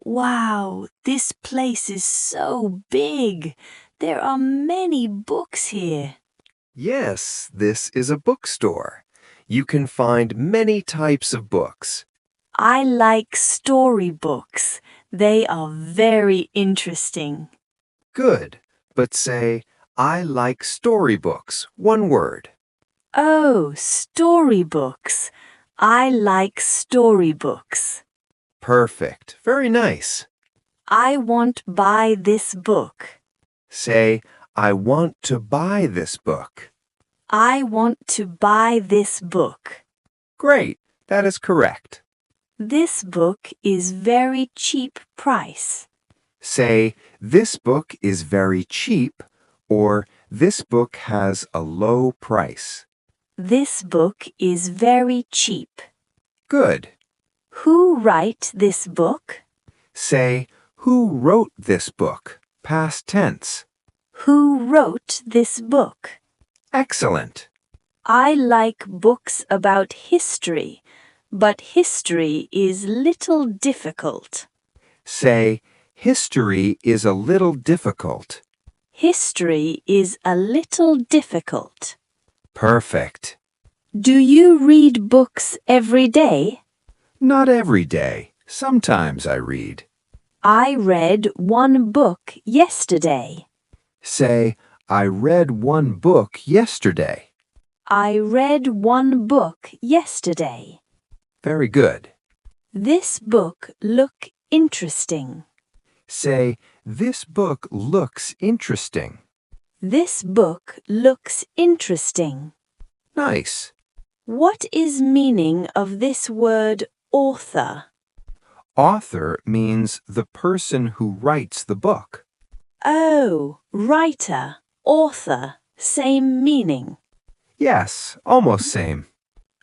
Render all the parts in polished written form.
Wow, this place is so big. There are many books here. Yes, this is a bookstore. You can find many types of books. I like storybooks. They are very interesting. Good, but say, I like storybooks, one word. Oh, storybooks. I like storybooks. Perfect, very nice. I want buy this book. Say, I want to buy this book. I want to buy this book. Great, that is correct. This book is very cheap price. Say, this book is very cheap, or this book has a low price. This book is very cheap. Good. Who write this book? Say, who wrote this book? Past tense. Who wrote this book? Excellent. I like books about history, but history is little difficult. Say, history is a little difficult. History is a little difficult. Perfect. Do you read books every day? Not every day. Sometimes I read. I read one book yesterday. Say, I read one book yesterday. I read one book yesterday. Very good. This book look interesting. Say, this book looks interesting. This book looks interesting. Nice. What is meaning of this word author? Author means the person who writes the book. Oh, writer, author, same meaning. Yes, almost same.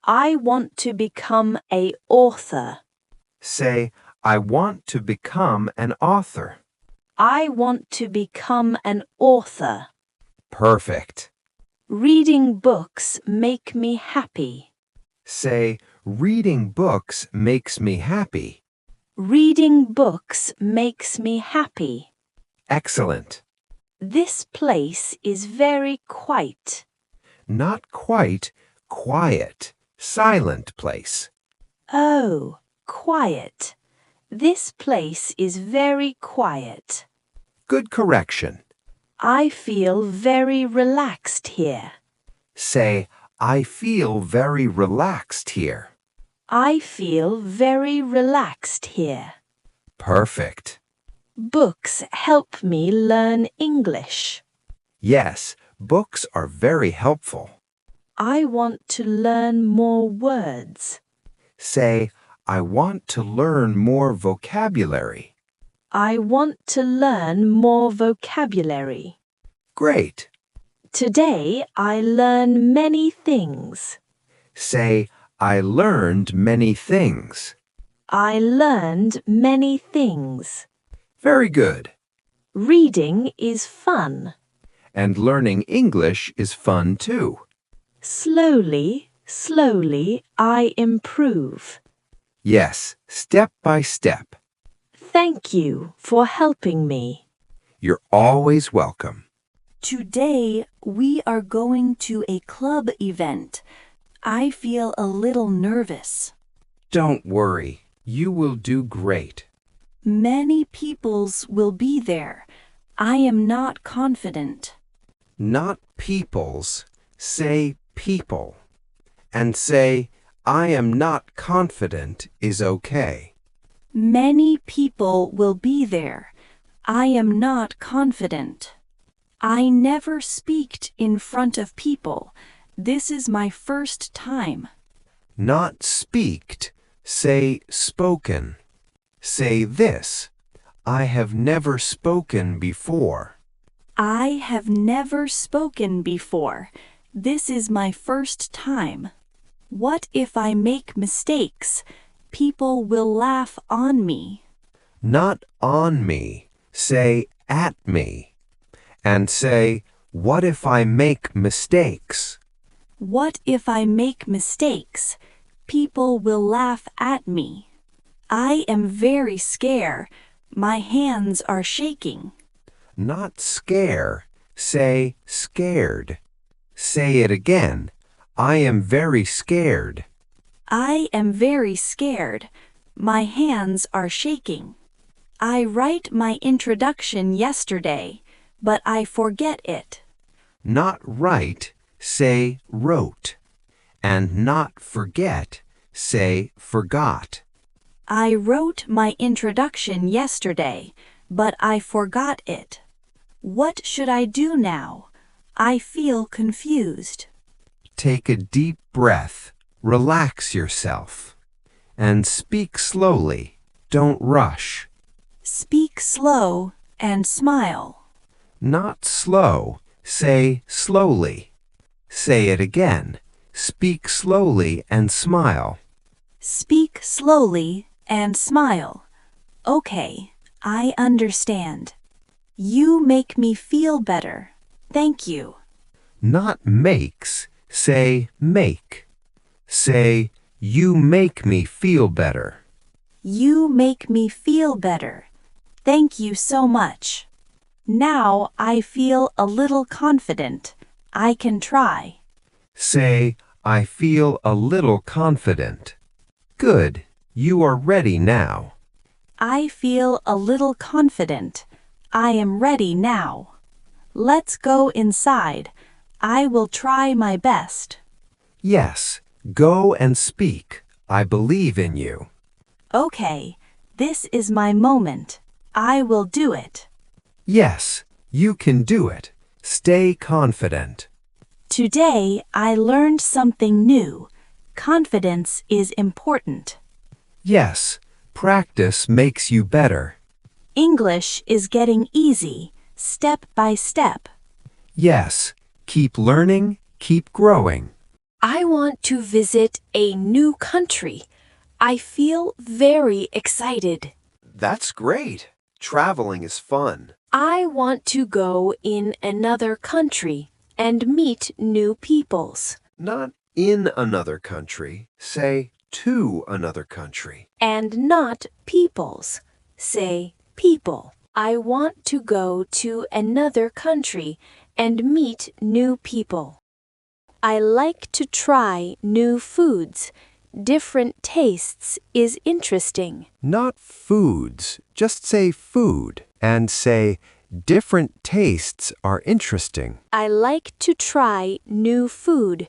I want to become a author. Say, I want to become an author. I want to become an author. Perfect. Reading books make me happy. Say, reading books makes me happy. Reading books makes me happy. Excellent. This place is very quiet. Not quite, quiet, silent place. Oh, quiet. This place is very quiet. Good correction. I feel very relaxed here. Say, I feel very relaxed here. I feel very relaxed here. Perfect. Books help me learn English. Yes, books are very helpful. I want to learn more words. Say, I want to learn more vocabulary. I want to learn more vocabulary. Great. Today I learn many things. Say, I learned many things. I learned many things. Very good. Reading is fun. And learning English is fun too. Slowly, slowly I improve. Yes, step by step. Thank you for helping me. You're always welcome. Today we are going to a club event. I feel a little nervous. Don't worry, you will do great. Many peoples will be there. I am not confident. Not peoples, say people. And say, I am not confident is okay. Many people will be there. I am not confident. I never speaked in front of people. This is my first time. Not speaked, say spoken. Say this, I have never spoken before. I have never spoken before. This is my first time. What if I make mistakes? People will laugh on me. Not on me, say at me. And say, what if I make mistakes? What if I make mistakes? People will laugh at me. I am very scared. My hands are shaking. Not scare. Say scared. Say it again. I am very scared. I am very scared. My hands are shaking. I write my introduction yesterday, but I forget it. Not write. Say wrote. And not forget. Say forgot. I wrote my introduction yesterday, but I forgot it. What should I do now? I feel confused. Take a deep breath. Relax yourself. And speak slowly. Don't rush. Speak slow and smile. Not slow. Say slowly. Say it again. Speak slowly and smile. Speak slowly and smile. Okay, I understand. You make me feel better. Thank you. Not makes. Say make. Say, you make me feel better. You make me feel better. Thank you so much. Now I feel a little confident. I can try. Say, I feel a little confident. Good. You are ready now. I feel a little confident. I am ready now. Let's go inside. I will try my best. Yes. Go and speak. I believe in you. Okay, this is my moment. I will do it. Yes, you can do it. Stay confident. Today I learned something new. Confidence is important. Yes, practice makes you better. English is getting easy, step by step. Yes, keep learning, keep growing. I want to visit a new country. I feel very excited. That's great. Traveling is fun. I want to go in another country and meet new peoples. Not in another country. Say to another country. And not peoples. Say people. I want to go to another country and meet new people. I like to try new foods. Different tastes is interesting. Not foods. Just say food and say different tastes are interesting. I like to try new food.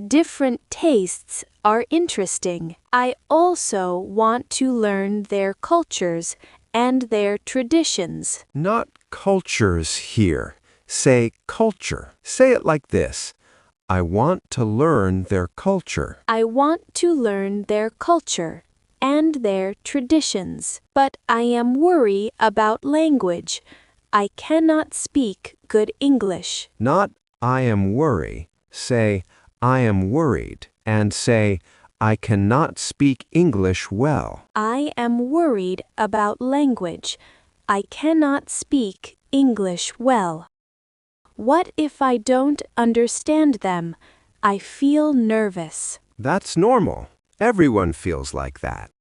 Different tastes are interesting. I also want to learn their cultures and their traditions. Not cultures here. Say culture. Say it like this. I want to learn their culture. I want to learn their culture and their traditions, but I am worried about language. I cannot speak good English. Not I am worried. Say I am worried and say I cannot speak English well. I am worried about language. I cannot speak English well. What if I don't understand them? I feel nervous. That's normal. Everyone feels like that.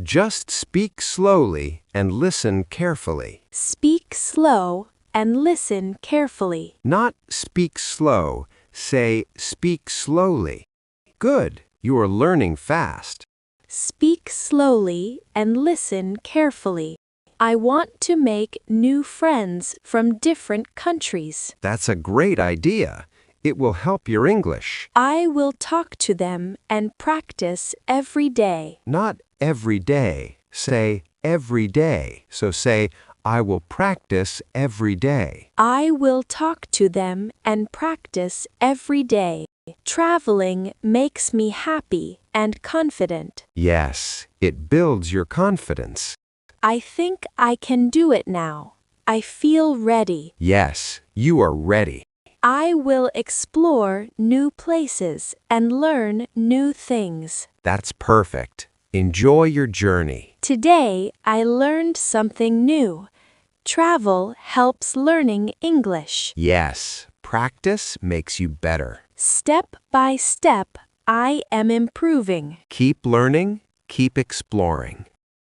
Just speak slowly and listen carefully. Speak slow and listen carefully. Not speak slow. Say speak slowly. Good. You are learning fast. Speak slowly and listen carefully. I want to make new friends from different countries. That's a great idea. It will help your English. I will talk to them and practice every day. Not every day. Say every day. So say, I will practice every day. I will talk to them and practice every day. Traveling makes me happy and confident. Yes, it builds your confidence. I think I can do it now. I feel ready. Yes, you are ready. I will explore new places and learn new things. That's perfect. Enjoy your journey. Today, I learned something new. Travel helps learning English. Yes, practice makes you better. Step by step, I am improving. Keep learning, keep exploring.